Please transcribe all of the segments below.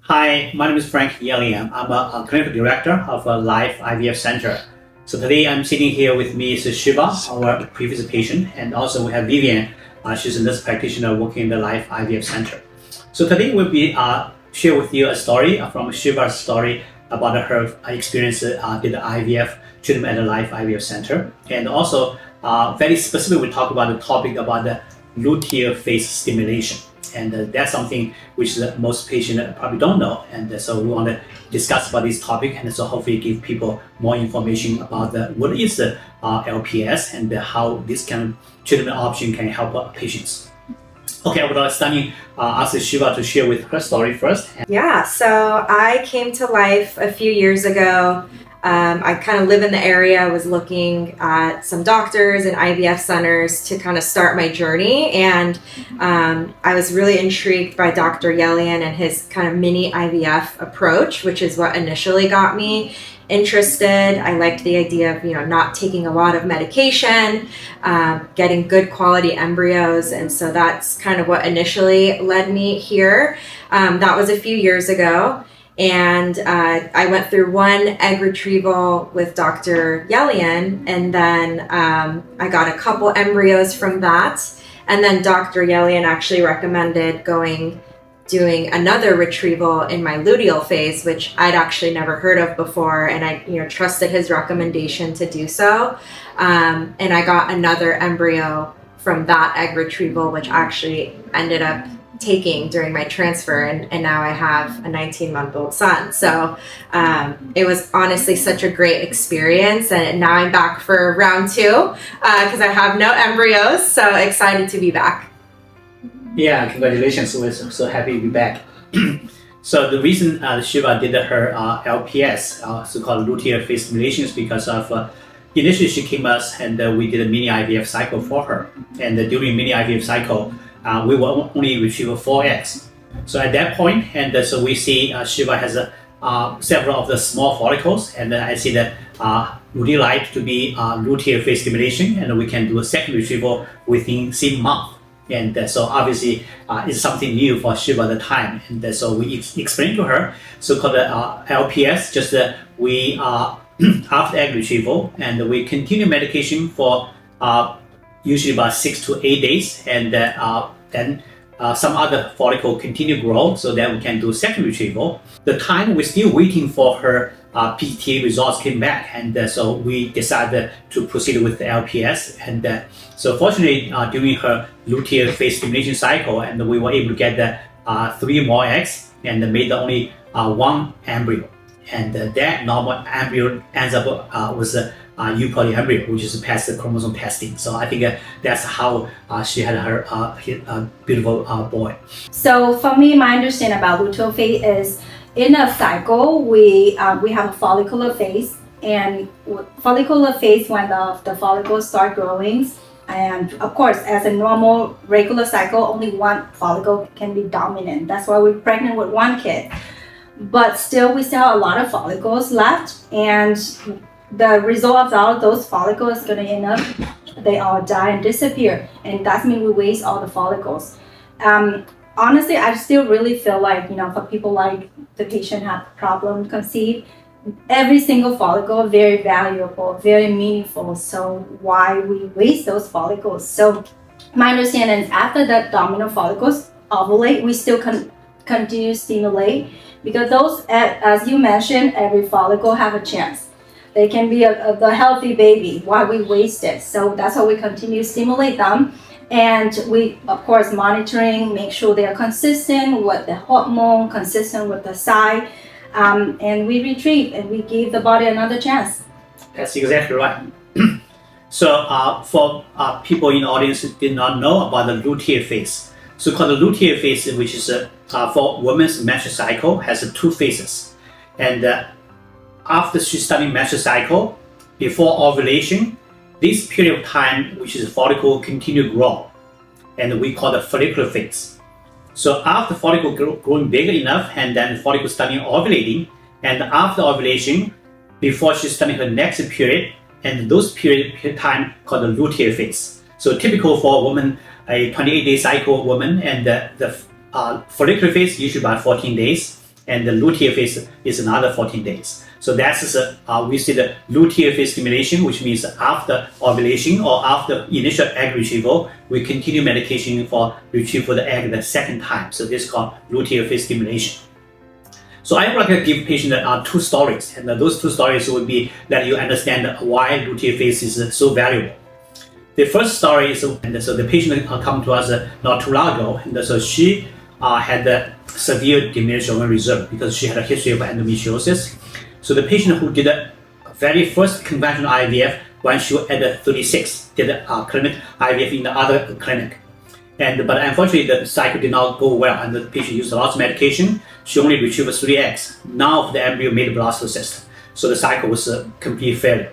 Hi, my name is Yelian. I'm a clinical director of a live IVF center. So today I'm sitting here with me is Shiva, our previous patient, and also we have Vivian. She's a nurse practitioner working in the live IVF center. So today we'll be share with you a story from Shiva's story about her experience with the IVF treatment at the live IVF center, and also very specifically we talk about the topic about the luteal phase stimulation. And that's something which most patients probably don't know. And so we want to discuss about this topic, and so hopefully give people more information about what is the LPS and how this kind of treatment option can help patients. Okay, I would ask Shiva to share with her story first. Yeah, so I came to life a few years ago. I kind of live in the area, was looking at some doctors and IVF centers to kind of start my journey. And I was really intrigued by Dr. Yelian and his kind of mini IVF approach, which is what initially got me interested. I liked the idea of, not taking a lot of medication, getting good quality embryos. And so that's kind of what initially led me here. That was a few years ago. And I went through one egg retrieval with Dr. Yelian, and then I got a couple embryos from that. And then Dr. Yelian actually recommended doing another retrieval in my luteal phase, which I'd actually never heard of before, and I trusted his recommendation to do so. And I got another embryo from that egg retrieval, which actually ended up taking during my transfer, and now I have a 19-month-old son. So it was honestly such a great experience, and now I'm back for round 2 because I have no embryos, so excited to be back. Yeah, congratulations. We're so happy to be back. So the reason Shiva did her LPS, so-called luteal phase stimulation, is because of initially she came us and we did a mini IVF cycle for her, and during mini IVF cycle we will only retrieve 4 eggs. So at that point, and so we see Shiva has several of the small follicles, and I see that would you like to be luteal phase stimulation, and we can do a second retrieval within 6 months. And so obviously it's something new for Shiva at the time, and so we explained to her so-called LPS, just we after egg retrieval, and we continue medication for usually about 6 to 8 days, and then some other follicle continue grow, so then we can do second retrieval. The time we're still waiting for her PTA results came back, and so we decided to proceed with the LPS. And so fortunately, during her luteal phase stimulation cycle, and we were able to get 3 more eggs, and made only 1 embryo. And that normal embryo ends up with a euploid embryo, which is past the chromosome testing. So I think that's how she had her beautiful boy. So for me, my understanding about luteal phase is in a cycle, we have a follicular phase, and follicular phase when the follicles start growing. And of course, as a normal regular cycle, only 1 follicle can be dominant. That's why we're pregnant with 1 kid. But still, we still have a lot of follicles left, and the result of all of those follicles is going to end up, they all die and disappear, and that means we waste all the follicles. Honestly, I still really feel like, for people like the patient have problem conceive, every single follicle very valuable, very meaningful. So why we waste those follicles? So my understanding is after the dominant follicles ovulate, we still continue to stimulate, because those, as you mentioned, every follicle have a chance. They can be the healthy baby. Why we waste it? So that's why we continue to stimulate them. And we, of course, monitoring, make sure they are consistent with the hormone, consistent with the size, and we retrieve and we give the body another chance. That's exactly right. So for people in the audience who did not know about the luteal phase, so-called the luteal phase, which is for women's menstrual cycle, has 2 phases. And after she starting menstrual cycle, before ovulation, this period of time, which is follicle continue to grow, and we call the follicular phase. So after follicle growing bigger enough, and then the follicle starting ovulating, and after ovulation, before she's starting her next period, and those period time called the luteal phase. So typical for a woman, a 28-day cycle woman, and the follicular phase usually about 14 days, and the luteal phase is another 14 days. So that's we see the luteal phase stimulation, which means after ovulation or after initial egg retrieval, we continue medication for retrieval of the egg the second time. So this is called luteal phase stimulation. So I would like to give patient two stories, and those two stories would be that you understand why luteal phase is so valuable. The first story is, and so the patient come to us not too long ago, and so she had a severe diminished ovarian reserve because she had a history of endometriosis. So the patient who did the very first conventional IVF when she was at 36 did a clinic IVF in the other clinic. But unfortunately, the cycle did not go well, and the patient used lots of medication. She only retrieved 3 eggs. None of the embryo made blastocyst. So the cycle was a complete failure.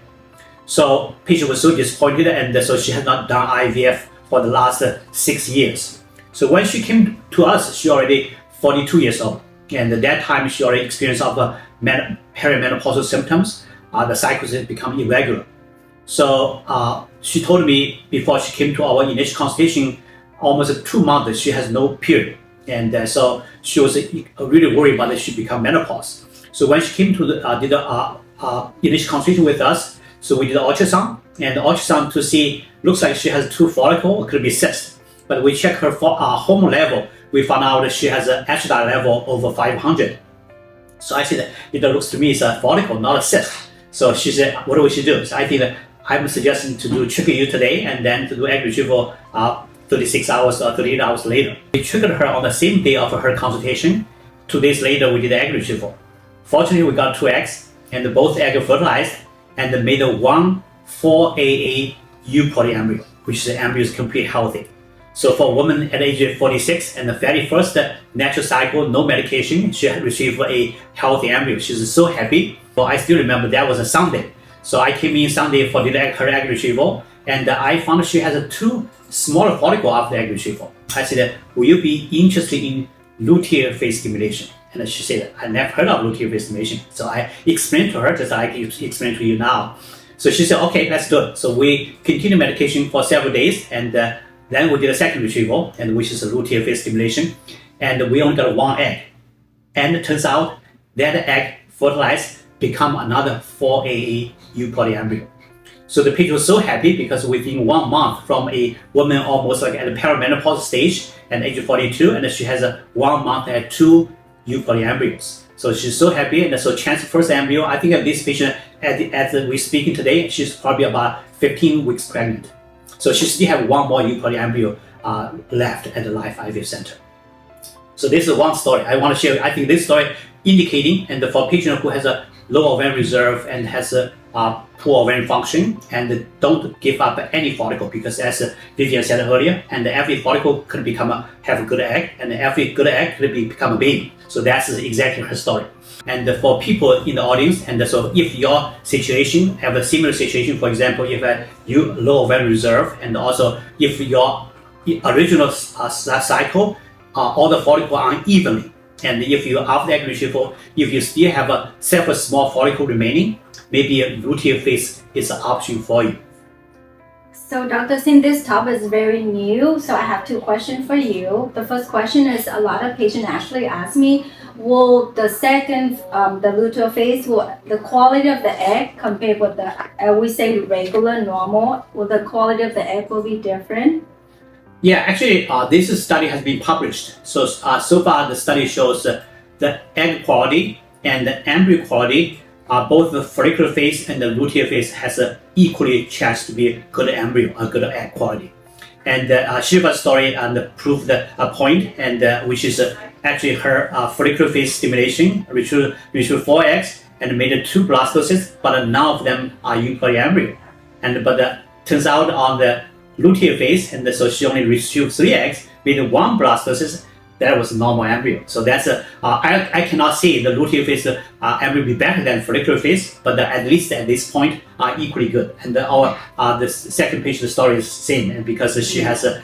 So patient was so disappointed, and so she had not done IVF for the last 6 years. So when she came to us, she already 42 years old, and at that time she already experienced perimenopausal symptoms. The cycles had become irregular. So she told me before she came to our initial consultation, almost 2 months she has no period, and so she was really worried about that she become menopause. So when she came to did the initial consultation with us, so we did an ultrasound, and the ultrasound to see looks like she has 2 follicles, could be cyst. But we checked her hormone level, we found out that she has an estradiol level over 500. So I said, it looks to me it's a follicle, not a cyst. So she said, what do we should do? So I think that I'm suggesting to do triggering you today, and then to do egg retrieval 36 hours or 38 hours later. We triggered her on the same day of her consultation. 2 days later, we did the egg retrieval. Fortunately, we got 2 eggs, and both eggs were fertilized, and made a 1,4AA eupoly embryo, which the embryo is completely healthy. So for a woman at age 46 and the very first natural cycle, no medication, she had received a healthy embryo. She's so happy. So I still remember that was a Sunday. So I came in Sunday for her egg retrieval, and I found she has 2 smaller follicles after egg retrieval. I said, will you be interested in luteal phase stimulation? And she said, I never heard of luteal phase stimulation. So I explained to her just like I explained to you now. So she said, okay, let's do it. So we continued medication for several days, and then we did a second retrieval, and which is a luteal phase stimulation, and we only got 1 egg. And it turns out that egg fertilized become another 4AA eupoly embryo. So the patient was so happy because within 1 month from a woman almost like at the perimenopause stage at age 42, and she has 1 month at 2 eupoly embryos. So she's so happy, and so chance first embryo. I think that this patient, as we're speaking today, she's probably about 15 weeks pregnant. So she still have 1 more eupoly embryo left at the Life IVF Center. So this is one story I want to share. I think this story indicating, and for a patient who has a low ovarian reserve and has a poor ovarian function, and don't give up any follicle, because as Vivian said earlier, and every follicle could have a good egg, and every good egg could become a baby. So that's exactly her story. And for people in the audience, and so if your situation have a similar situation, for example, if you low ovarian reserve, and also if your original cycle, all the follicles are unevenly, and if you after egg retrieval, if you still have several small follicle remaining, maybe a luteal phase is an option for you. So Dr. Singh, this topic is very new, so I have 2 questions for you. The first question is, a lot of patients actually ask me, will the second, the luteal phase, will the quality of the egg compared with the, we say regular, normal, will the quality of the egg will be different? Yeah, actually, this study has been published. So far the study shows the egg quality and the embryo quality, both the follicular phase and the luteal phase has an equally chance to be a good embryo, a good egg quality. And Shiva's story proved a point, and which is actually her follicular phase stimulation retrieved 4 eggs and made 2 blastocysts, but none of them are eupoly embryo. But turns out on the luteal phase, and so she only retrieved 3 eggs, made 1 blastocyst. That was a normal embryo. So that's I cannot say the luteal phase embryo be better than follicular phase, but at least at this point are equally good. And the second patient story is the same, and because she has a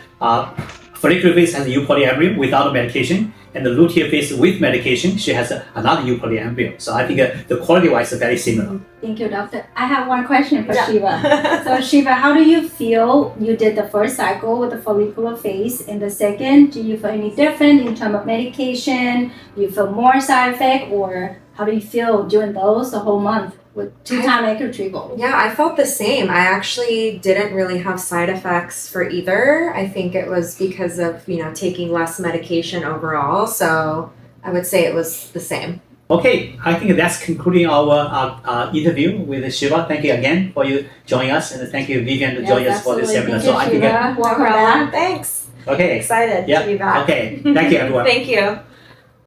follicular phase has a eupoly embryo without medication, and the luteal phase with medication, she has another eupoly embryo. So I think the quality-wise is very similar. Thank you, doctor. I have one question for Yeah. Shiva. So Shiva, how do you feel you did the first cycle with the follicular phase? In the second, do you feel any different in terms of medication? Do you feel more side effect, or how do you feel during those the whole month with 2-time egg retrieval? Yeah, I felt the same. I actually didn't really have side effects for either. I think it was because of, taking less medication overall. So I would say it was the same. Okay, I think that's concluding our interview with Shiva. Thank you again for you joining us, and thank you, Vivian, to join us for this seminar. Thank you, Shiva. Welcome back. Thanks. Okay, Excited to be back. Okay, thank you, everyone. Thank you.